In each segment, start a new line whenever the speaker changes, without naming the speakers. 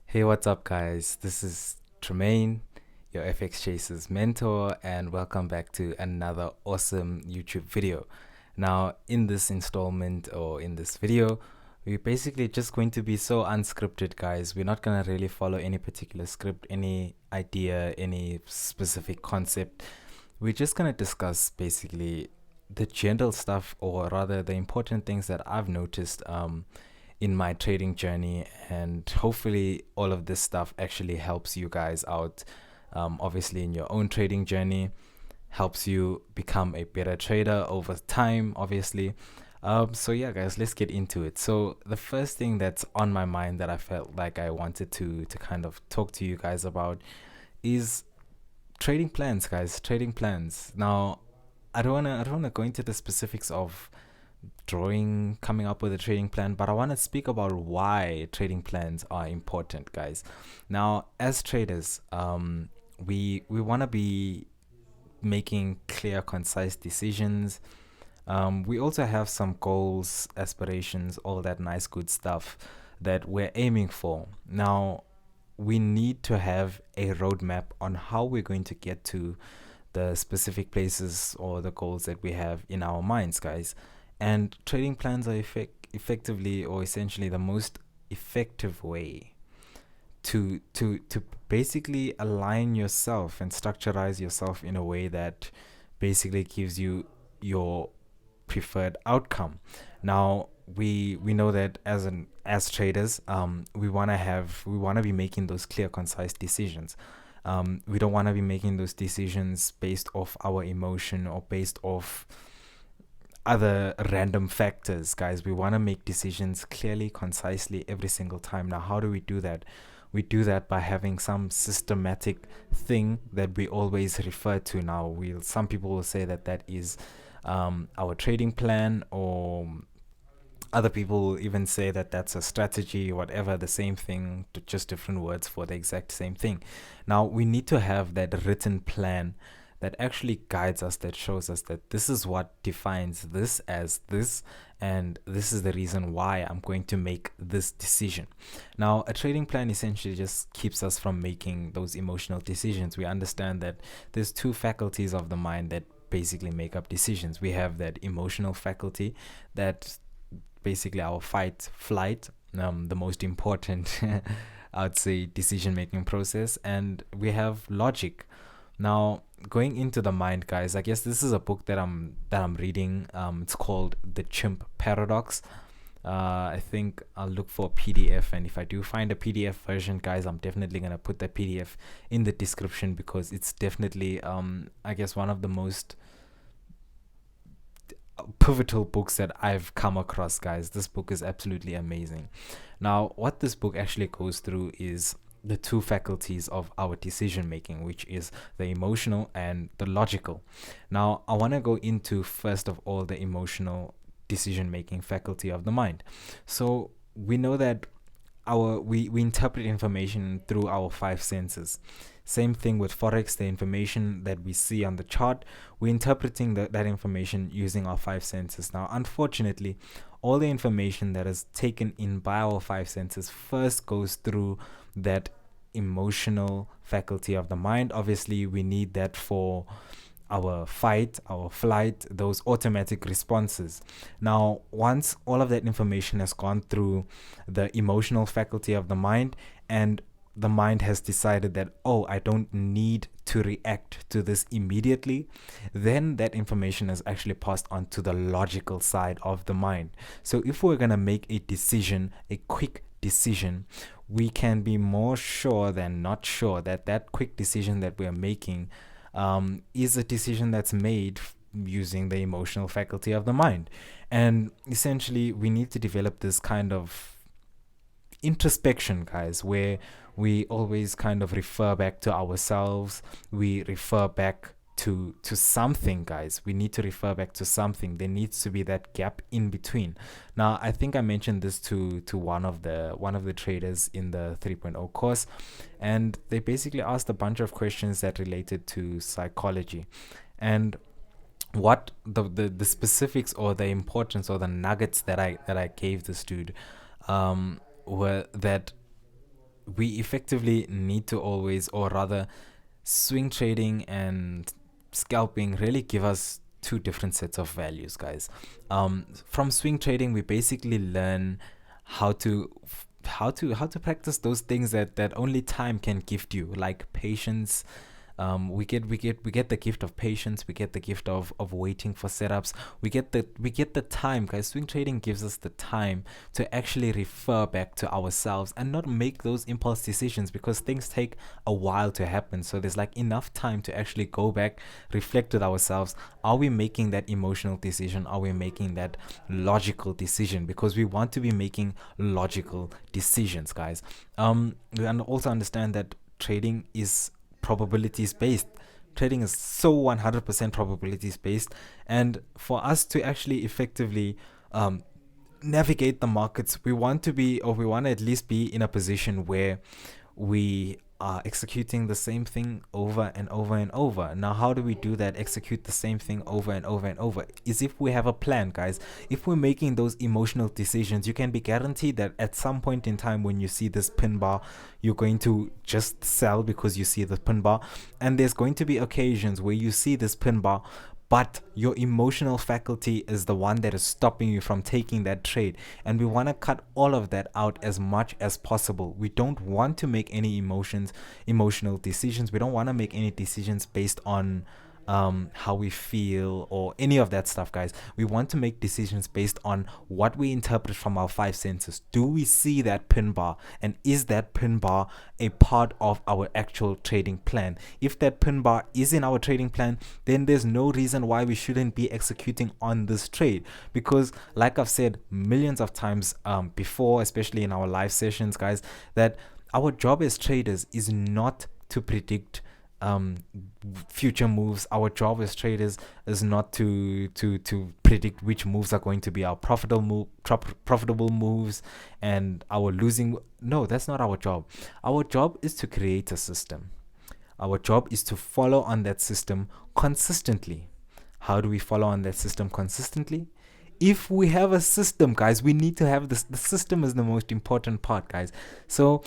Hey, what's up, guys? This is Tremaine, your FX Chasers mentor, and welcome back to another awesome YouTube video. Now, in this installment or in this video, we're basically just going to be so unscripted, guys. We're not going to really follow any particular script, any idea, any specific concept. We're just going to discuss basically the general stuff, or rather, the important things that I've noticed. In my trading journey, and hopefully all of this stuff actually helps you guys out, obviously in your own trading journey, helps you become a better trader over time, obviously. So yeah, guys, let's get into it. So the first thing that's on my mind that I felt like I wanted to kind of talk to you guys about is trading plans, guys. Trading plans. Now, I don't wanna go into the specifics of coming up with a trading plan, but I want to speak about why trading plans are important, guys. Now, as traders, we want to be making clear, concise decisions. We also have some goals, aspirations, all that nice, good stuff that we're aiming for. Now, we need to have a roadmap on how we're going to get to the specific places or the goals that we have in our minds, guys. And trading plans are effectively or essentially the most effective way to basically align yourself and structurize yourself in a way that basically gives you your preferred outcome. Now, we know that as traders, we want to be making those clear, concise decisions. We don't want to be making those decisions based off our emotion or based off other random factors, guys. We want to make decisions clearly, concisely every single time. Now, how do we do that? We do that by having some systematic thing that we always refer to. Now, some people will say that that is our trading plan, or other people will even say that that's a strategy, whatever, the same thing, just different words for the exact same thing. Now, we need to have that written plan that actually guides us, that shows us that this is what defines this as this, and this is the reason why I'm going to make this decision. Now, a trading plan essentially just keeps us from making those emotional decisions. We understand that there's two faculties of the mind that basically make up decisions. We have that emotional faculty, that basically our fight flight, the most important I'd say decision making process, and we have logic. Now, going into the mind, guys, I guess this is a book that I'm reading. It's called The Chimp Paradox. I think I'll look for a PDF, and if I do find a PDF version, guys, I'm definitely gonna put the PDF in the description, because it's definitely I guess one of the most pivotal books that I've come across, guys. This book is absolutely amazing. Now, what this book actually goes through is the two faculties of our decision making, which is the emotional and the logical. Now, I want to go into first of all the emotional decision making faculty of the mind. So, we know that we interpret information through our five senses. Same thing with forex. The information that we see on the chart, we're interpreting that information using our five senses. Now, unfortunately, all the information that is taken in by our five senses first goes through that emotional faculty of the mind. Obviously, we need that for our fight, our flight, those automatic responses. Now, once all of that information has gone through the emotional faculty of the mind, and the mind has decided that, oh, I don't need to react to this immediately, then that information is actually passed on to the logical side of the mind. So if we're going to make a decision, a quick decision, we can be more sure than not sure that that quick decision that we are making is a decision that's made using the emotional faculty of the mind. And essentially, we need to develop this kind of introspection, guys, where we always kind of refer back to ourselves. We refer back to something, guys. We need to refer back to something. There needs to be that gap in between. Now, I think I mentioned this to one of the traders in the 3.0 course, and they basically asked a bunch of questions that related to psychology. And what the specifics or the importance or the nuggets that I gave this dude were that we effectively need to always, or rather, swing trading and scalping really give us two different sets of values, guys. From swing trading, we basically learn how to how to practice those things that only time can gift you, like patience. We get the gift of patience. We get the gift of waiting for setups. We get the time, guys. Swing trading gives us the time to actually refer back to ourselves and not make those impulse decisions, because things take a while to happen. So there's like enough time to actually go back, reflect with ourselves. Are we making that emotional decision? Are we making that logical decision? Because we want to be making logical decisions, guys. And also understand that trading is probabilities based. Trading is so 100% probabilities based, and for us to actually effectively um, navigate the markets, we want to be, or we want to at least be in a position where we are executing the same thing over and over and over. Now, how do we do that? Execute the same thing over and over and over. Is if we have a plan, guys. If we're making those emotional decisions, you can be guaranteed that at some point in time, when you see this pin bar, you're going to just sell because you see the pin bar. And there's going to be occasions where you see this pin bar, but your emotional faculty is the one that is stopping you from taking that trade. And we want to cut all of that out as much as possible. We don't want to make any emotional decisions. We don't want to make any decisions based on how we feel or any of that stuff, guys. We want to make decisions based on what we interpret from our five senses. Do we see that pin bar? And is that pin bar a part of our actual trading plan? If that pin bar is in our trading plan, then there's no reason why we shouldn't be executing on this trade. Because, like I've said millions of times before, especially in our live sessions, guys, that our job as traders is not to predict um future moves. Our job as traders is not to predict which moves are going to be our profitable moves and our losing. No, that's not our job. Our job is to create a system. Our job is to follow on that system consistently. How do we follow on that system consistently? If we have a system, guys, we need to have this. The system is the most important part, guys. So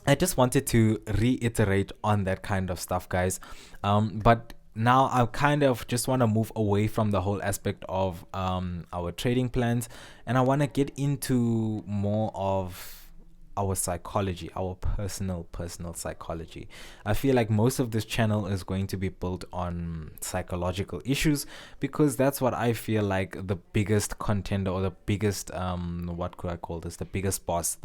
I just wanted to reiterate on that kind of stuff, guys. But now I kind of just want to move away from the whole aspect of our trading plans, and I want to get into more of our psychology, our personal psychology. I feel like most of this channel is going to be built on psychological issues, because that's what I feel like the biggest contender, or the biggest what could I call this, the biggest boss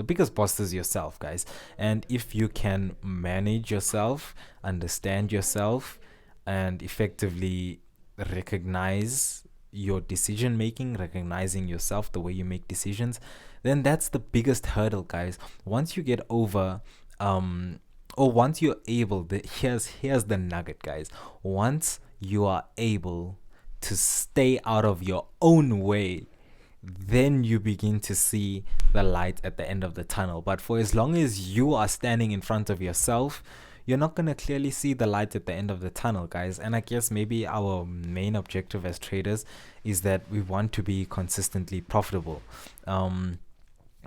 is yourself, guys. And if you can manage yourself, understand yourself, and effectively recognize your decision making, recognizing yourself, the way you make decisions, then that's the biggest hurdle, guys. Once you get over or once you're able, here's the nugget, guys. Once you are able to stay out of your own way, then you begin to see the light at the end of the tunnel. But for as long as you are standing in front of yourself, you're not going to clearly see the light at the end of the tunnel, guys. And I guess maybe our main objective as traders is that we want to be consistently profitable.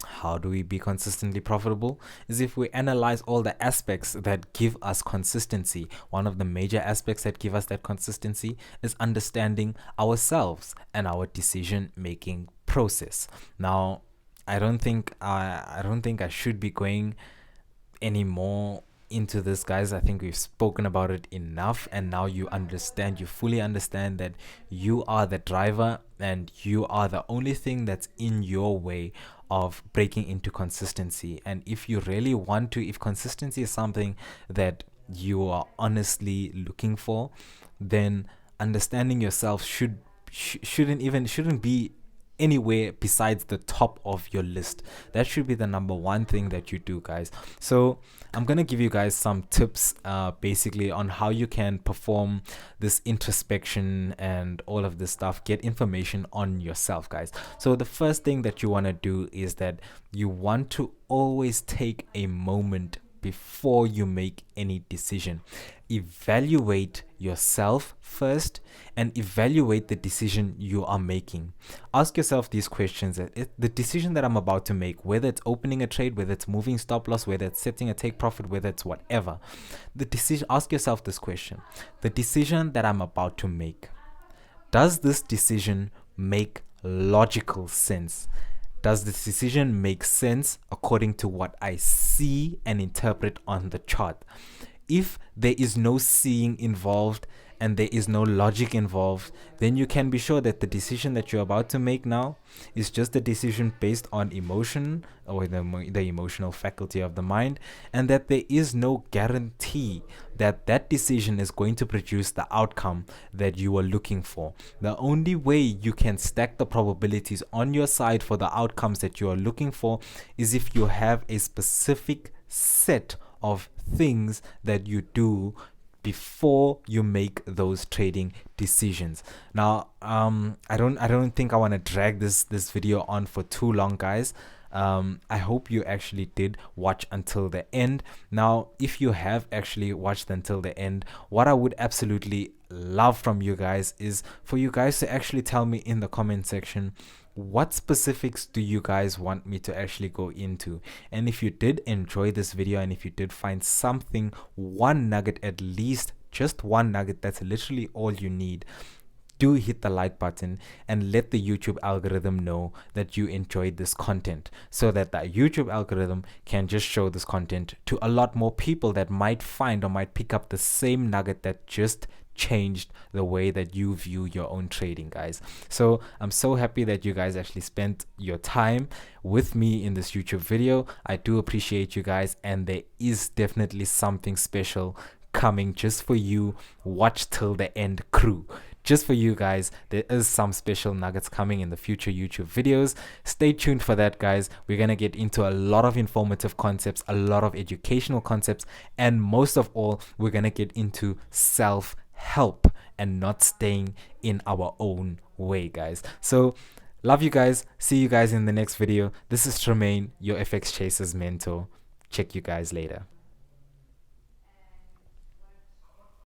How do we be consistently profitable? Is if we analyze all the aspects that give us consistency. One of the major aspects that give us that consistency is understanding ourselves and our decision making process. Now, I don't think I should be going any more into this, guys. I think we've spoken about it enough, and now you fully understand that you are the driver and you are the only thing that's in your way of breaking into consistency. And if you really want to, if consistency is something that you are honestly looking for, then understanding yourself shouldn't be anywhere besides the top of your list. That should be the number one thing that you do, guys. So I'm gonna give you guys some tips basically on how you can perform this introspection and all of this stuff, get information on yourself, guys. So the first thing that you want to do is that you want to always take a moment before you make any decision. Evaluate yourself first and evaluate the decision you are making. Ask yourself these questions. The decision that I'm about to make, whether it's opening a trade, whether it's moving stop loss, whether it's setting a take profit, whether it's whatever, the decision, ask yourself this question: the decision that I'm about to make, does this decision make logical sense? Does this decision make sense according to what I see and interpret on the chart? If there is no seeing involved and there is no logic involved, then you can be sure that the decision that you're about to make now is just a decision based on emotion or the emotional faculty of the mind, and that there is no guarantee that that decision is going to produce the outcome that you are looking for. The only way you can stack the probabilities on your side for the outcomes that you are looking for is if you have a specific set of things that you do before you make those trading decisions. Now, I don't think I want to drag this video on for too long, guys. I hope you actually did watch until the end. Now, if you have actually watched until the end, what I would absolutely love from you guys is for you guys to actually tell me in the comment section, what specifics do you guys want me to actually go into? And if you did enjoy this video, and if you did find something, one nugget at least, just one nugget, that's literally all you need, do hit the like button and let the YouTube algorithm know that you enjoyed this content, so that the YouTube algorithm can just show this content to a lot more people that might find or might pick up the same nugget that just changed the way that you view your own trading, guys. So I'm so happy that you guys actually spent your time with me in this YouTube video. I do appreciate you guys, and there is definitely something special coming just for you. Watch till the end, crew. Just for you guys, there is some special nuggets coming in the future YouTube videos. Stay tuned for that, guys. We're gonna get into a lot of informative concepts, a lot of educational concepts, and most of all, we're gonna get into self-help and not staying in our own way, guys. So love you guys. See you guys in the next video. This is T.Mayne, your FX Chasers mentor. Check you guys later.